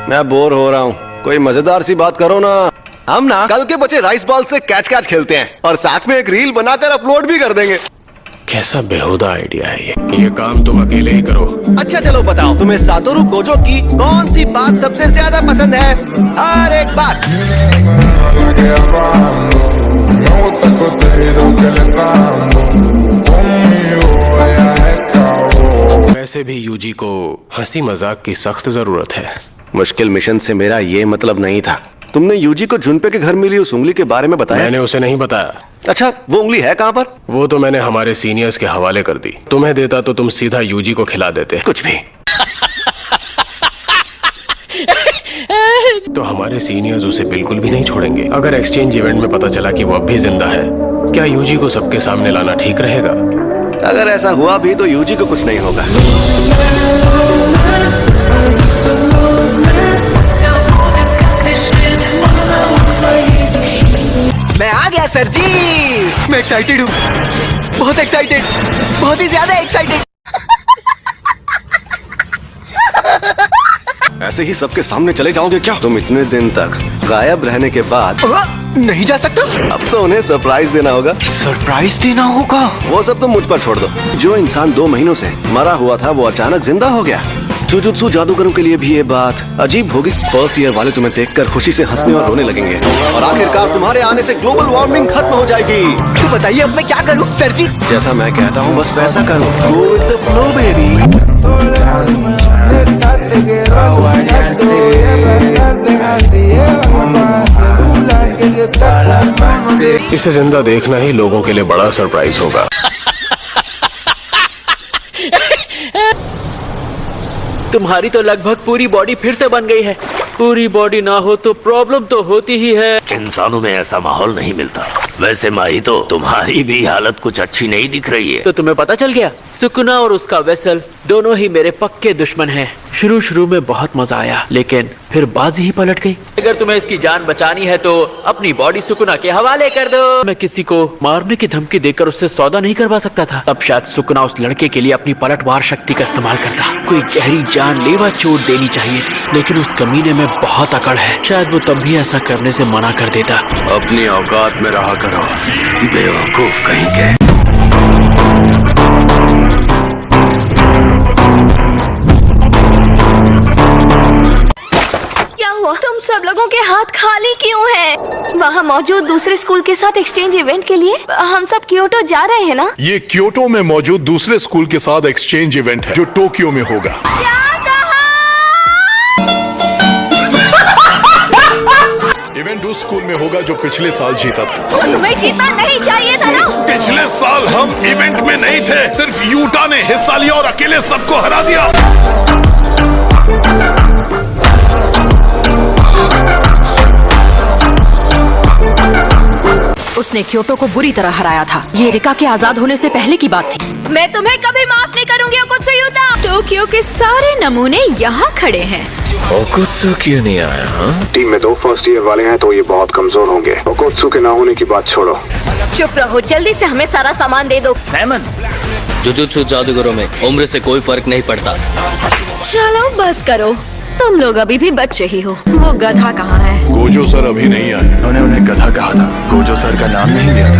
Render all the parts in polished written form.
मैं बोर हो रहा हूँ, कोई मजेदार सी बात करो ना। हम ना कल के बचे राइस बॉल से कैच कैच खेलते हैं और साथ में एक रील बनाकर अपलोड भी कर देंगे। कैसा बेहुदा आइडिया है ये काम तुम अकेले ही करो। अच्छा चलो बताओ, तुम्हें सातोरु गोजो की कौन सी बात सबसे ज्यादा पसंद है? हर एक बात। वैसे भी यूजी को हंसी मजाक की सख्त जरूरत है। मुश्किल मिशन से मेरा ये मतलब नहीं था। तुमने यूजी को झुनपे के घर मिली उस उंगली के बारे में बताया? मैंने उसे नहीं बताया। अच्छा, वो उंगली है कहाँ पर? वो तो मैंने हमारे सीनियर्स के हवाले कर दी। तुम्हें देता तो तुम सीधा यूजी को खिला देते। कुछ भी। तो हमारे सीनियर्स उसे बिल्कुल भी नहीं छोड़ेंगे। अगर एक्सचेंज इवेंट में पता चला कि वो अब भी जिंदा है, क्या यूजी को सबके सामने लाना ठीक रहेगा? अगर ऐसा हुआ भी तो यूजी को कुछ नहीं होगा। मैं आ गया सर जी। मैं एक्साइटेड हूँ, बहुत एक्साइटेड, बहुत ही ज्यादा एक्साइटेड। ऐसे ही सबके सामने चले जाओगे क्या? तुम इतने दिन तक गायब रहने के बाद नहीं जा सकता। अब तो उन्हें सरप्राइज देना होगा। सरप्राइज देना होगा? वो सब तुम मुझ पर छोड़ दो। जो इंसान 2 महीनों से मरा हुआ था वो अचानक जिंदा हो गया। जुजुत्सु जादूगरों के लिए भी ये बात अजीब होगी। फर्स्ट ईयर वाले तुम्हें देखकर खुशी से हंसने और रोने लगेंगे और आखिरकार तुम्हारे आने से ग्लोबल वार्मिंग खत्म हो जाएगी। तो बताइए अब मैं क्या करूं सर जी? जैसा मैं कहता हूँ बस वैसा करो। Go with the flow, baby। इसे जिंदा देखना ही लोगों के लिए बड़ा सरप्राइज होगा। तुम्हारी तो लगभग पूरी बॉडी फिर से बन गई है। पूरी बॉडी ना हो तो प्रॉब्लम तो होती ही है। इंसानों में ऐसा माहौल नहीं मिलता। वैसे माही तो तुम्हारी भी हालत कुछ अच्छी नहीं दिख रही है। तो तुम्हें पता चल गया? सुकुना और उसका वेसल दोनों ही मेरे पक्के दुश्मन हैं। शुरू में बहुत मजा आया, लेकिन फिर बाजी ही पलट गई। अगर तुम्हें इसकी जान बचानी है तो अपनी बॉडी सुकुना के हवाले कर दो। मैं किसी को मारने की धमकी देकर उससे सौदा नहीं करवा सकता था। तब शायद सुकुना उस लड़के के लिए अपनी पलटवार शक्ति का इस्तेमाल करता। कोई गहरी जानलेवा चोट देनी चाहिए थी, लेकिन उस कमीने में बहुत अकड़ है। शायद वो तब भी ऐसा करने से मना कर देता। अपनी औकात में रहा करो, बेवकूफ कहीं के। तुम सब लोगों के हाथ खाली क्यों हैं? वहाँ मौजूद दूसरे स्कूल के साथ एक्सचेंज इवेंट के लिए हम सब क्योटो जा रहे हैं ना? ये क्योटो में मौजूद दूसरे स्कूल के साथ एक्सचेंज इवेंट है जो टोक्यो में होगा। इवेंट उस स्कूल में होगा जो पिछले साल जीता था। तुम्हें जीतना नहीं चाहिए था ना? पिछले साल हम इवेंट में नहीं थे, सिर्फ यूटा ने हिस्सा लिया और अकेले सबको हरा दिया। उसने क्योटो को बुरी तरह हराया था। ये रिका के आजाद होने से पहले की बात थी। मैं तुम्हें कभी माफ नहीं करूंगी ओकुत्सुयुता। टोक्यो के सारे नमूने यहाँ खड़े हैं। ओकुत्सु क्यों नहीं आया? हाँ? टीम में 2 फर्स्ट ईयर वाले हैं तो ये बहुत कमजोर होंगे। ओकुत्सु के ना होने की बात छोड़ो। चुप रहो, जल्दी से हमें सारा सामान दे दो। सैमन, जुजुत्सु जादूगरों में उम्र से कोई फर्क नहीं पड़ता। चलो बस करो, तुम लोग अभी भी बच्चे ही हो। वो गधा कहाँ है? गोजो सर अभी नहीं आए। उन्होंने उन्हें गधा कहा था, गोजो सर का नाम नहीं लिया था।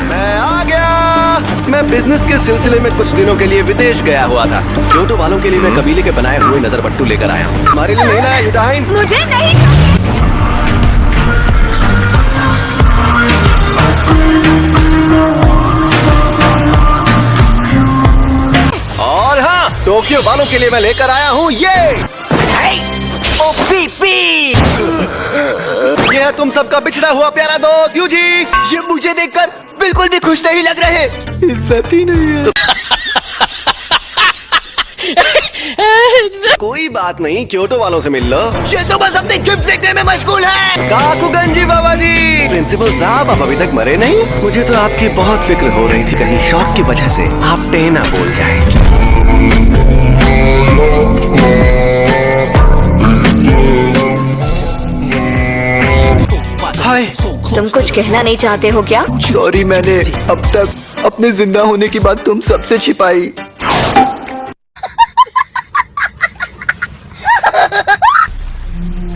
मैं आ गया। मैं बिजनेस के सिलसिले में कुछ दिनों के लिए विदेश गया हुआ था। क्योटो वालों के लिए मैं कबीले के बनाए हुए नजर बट्टू लेकर आया हूँ। हमारे लिए नहीं लाया यूटाइन? मुझे नहीं। और हाँ, टोक्यो वालों के लिए मैं लेकर आया हूँ ये ये है तुम सबका बिछड़ा हुआ प्यारा दोस्त यूजी। ये मुझे देखकर बिल्कुल भी खुश नहीं लग रहे। इज्जत ही नहीं है। कोई बात नहीं, क्योटो वालों से मिल लो। ये तो बस अपने गिफ्ट देखने में मशगूल है। काकुगंजी बाबा जी। प्रिंसिपल साहब, आप अभी तक मरे नहीं? मुझे तो आपकी बहुत फिक्र हो रही थी, कहीं शॉक की वजह से आप टेना बोल जाए। हाय, तुम कुछ कहना नहीं चाहते हो क्या? सॉरी, मैंने अब तक अपने जिंदा होने की बात तुम सबसे छिपाई।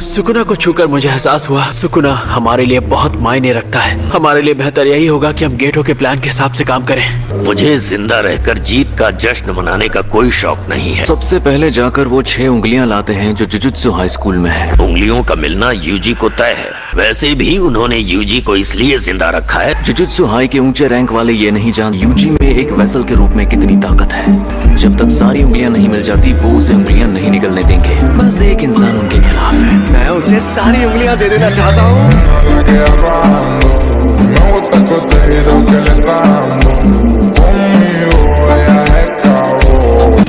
सुकुना को छूकर मुझे एहसास हुआ सुकुना हमारे लिए बहुत मायने रखता है। हमारे लिए बेहतर यही होगा कि हम गेटो के प्लान के हिसाब से काम करें। मुझे जिंदा रहकर जीत का जश्न मनाने का कोई शौक नहीं है। सबसे पहले जाकर वो 6 उंगलियां लाते हैं जो जुजुत्सु हाई स्कूल में है। उंगलियों का मिलना यूजी को तय है। वैसे भी उन्होंने यूजी को इसलिए जिंदा रखा है। जुजुत्सु हाई के ऊंचे रैंक वाले ये नहीं जानते यूजी में एक वेसल के रूप में कितनी ताकत है। जब तक सारी उंगलियां नहीं मिल जाती वो उसे उंगलियां नहीं निकलने देंगे। बस एक इंसान उनके खिलाफ है। मैं उसे सारी उंगलियां दे देना चाहता हूँ।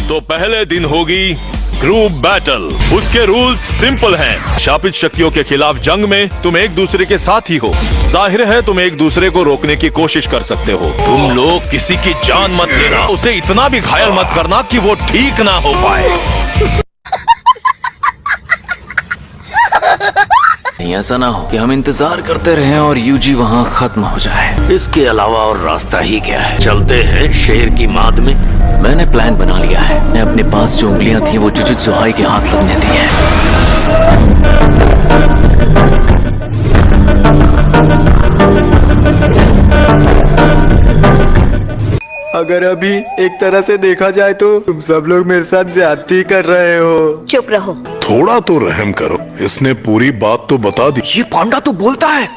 तो पहले दिन होगी ग्रुप बैटल। उसके रूल्स सिंपल हैं। शापित शक्तियों के खिलाफ जंग में तुम एक दूसरे के साथ ही हो। जाहिर है तुम एक दूसरे को रोकने की कोशिश कर सकते हो। तुम लोग किसी की जान मत लेना। उसे इतना भी घायल मत करना कि वो ठीक ना हो पाए। ऐसा ना हो कि हम इंतजार करते रहें और यूजी वहाँ खत्म हो जाए। इसके अलावा और रास्ता ही क्या है? चलते हैं शेर की माद में। मैंने प्लान बना लिया है। मैं अपने पास जो उंगलियां थी वो जुजुत्सु हाई के हाथ लगने दी हैं। अगर अभी एक तरह से देखा जाए तो तुम सब लोग मेरे साथ ज्यादती कर रहे हो। चुप रहो। थोड़ा तो रहम करो। इसने पूरी बात तो बता दी। ये पांडा तो बोलता है।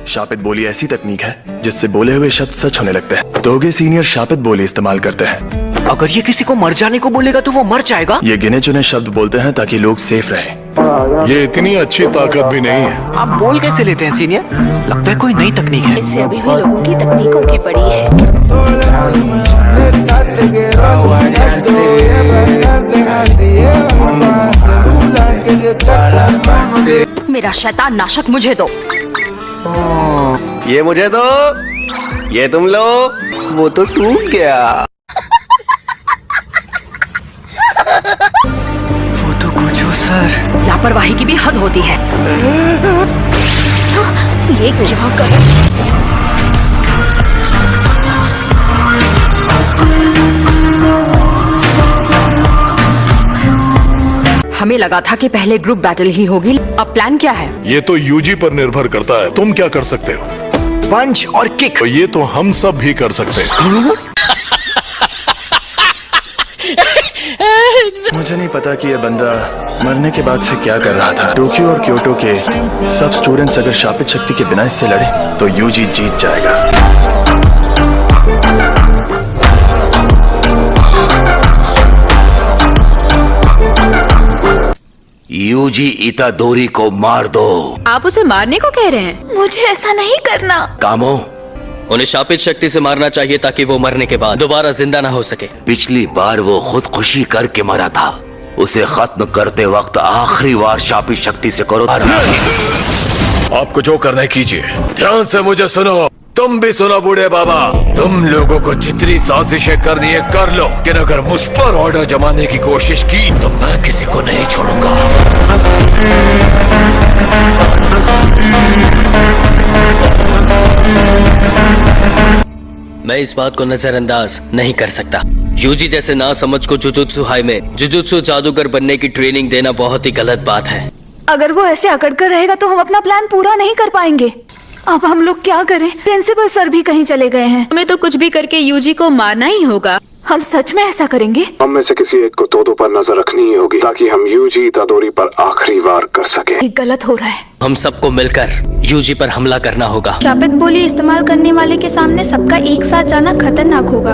शापित बोली ऐसी तकनीक है जिससे बोले हुए शब्द सच होने लगते हैं। तोगे सीनियर शापित बोली इस्तेमाल करते हैं। अगर ये किसी को मर जाने को बोलेगा तो वो मर जाएगा। ये गिने चुने शब्द बोलते हैं ताकि लोग सेफ रहें। ये इतनी अच्छी ताकत भी नहीं है। आप बोल कैसे लेते हैं सीनियर? लगता है कोई नई तकनीक है। इससे अभी भी लोगों की तकनीकों की पड़ी है। मेरा शैतान नाशक मुझे दो। ये मुझे दो, ये तुम लो। वो तो टूट गया। वो तो कुछ हो सर। लापरवाही की भी हद होती है। ये क्या कर? हमें लगा था कि पहले ग्रुप बैटल ही होगी। अब प्लान क्या है? ये तो यूजी पर निर्भर करता है। तुम क्या कर सकते हो? पंच और किक। तो ये तो हम सब भी कर सकते हैं। मुझे नहीं पता कि यह बंदा मरने के बाद से क्या कर रहा था। टोक्यो और क्योटो के सब स्टूडेंट्स अगर शापित शक्ति के बिना इससे लड़े तो यूजी जीत जाएगा। यूजी इतादोरी को मार दो। आप उसे मारने को कह रहे हैं? मुझे ऐसा नहीं करना। कामो, उन्हें शापित शक्ति से मारना चाहिए ताकि वो मरने के बाद दोबारा जिंदा ना हो सके। पिछली बार वो खुदकुशी करके मरा था। उसे खत्म करते वक्त आखिरी बार शापित शक्ति से करो। आपको जो करना है कीजिए। ध्यान से मुझे सुनो। तुम भी सुनो बूढ़े बाबा। तुम लोगों को जितनी साजिशें करनी है कर लो, लेकिन अगर मुझ पर ऑर्डर जमाने की कोशिश की तो मैं किसी को नहीं छोड़ूंगा। मैं इस बात को नजरअंदाज नहीं कर सकता। यूजी जैसे ना समझ को जुजुत्सु हाई में जुजुत्सु जादूगर बनने की ट्रेनिंग देना बहुत ही गलत बात है। अगर वो ऐसे अकड़ कर रहेगा तो हम अपना प्लान पूरा नहीं कर पाएंगे। अब हम लोग क्या करें? प्रिंसिपल सर भी कहीं चले गए हैं। हमें तो कुछ भी करके यूजी को मारना ही होगा। हम सच में ऐसा करेंगे? हम में से किसी एक को तोदो पर नजर रखनी ही होगी ताकि हम यूजी इतादोरी पर आखिरी वार कर सके। ये गलत हो रहा है। हम सबको मिलकर यूजी पर हमला करना होगा। शापित बोली इस्तेमाल करने वाले के सामने सबका एक साथ जाना खतरनाक होगा।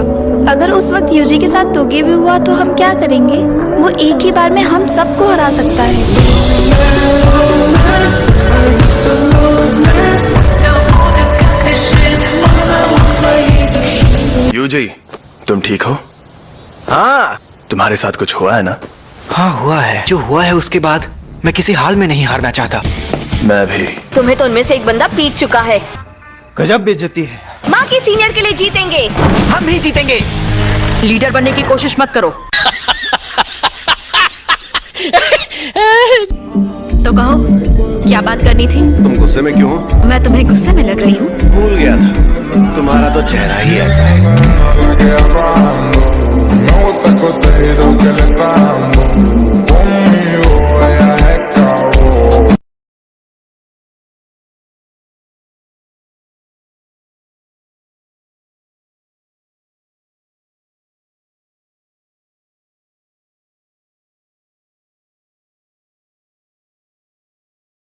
अगर उस वक्त यूजी के साथ तोगे भी हुआ तो हम क्या करेंगे? वो एक ही बार में हम सबको हरा सकता है। यूजी, तुम ठीक हो? हाँ तुम्हारे साथ कुछ हुआ है ना? हाँ हुआ है। जो हुआ है उसके बाद मैं किसी हाल में नहीं हारना चाहता। मैं भी। तुम्हें तो उनमें से एक बंदा पीट चुका है। गजब बेइज्जती है। बाकी सीनियर के लिए जीतेंगे। हम ही जीतेंगे। लीडर बनने की कोशिश मत करो। तो कहो क्या बात करनी थी? तुम गुस्से में क्यों हो? मैं तुम्हें गुस्से में लग रही हूँ? भूल गया था, तुम्हारा तो चेहरा ही ऐसा है।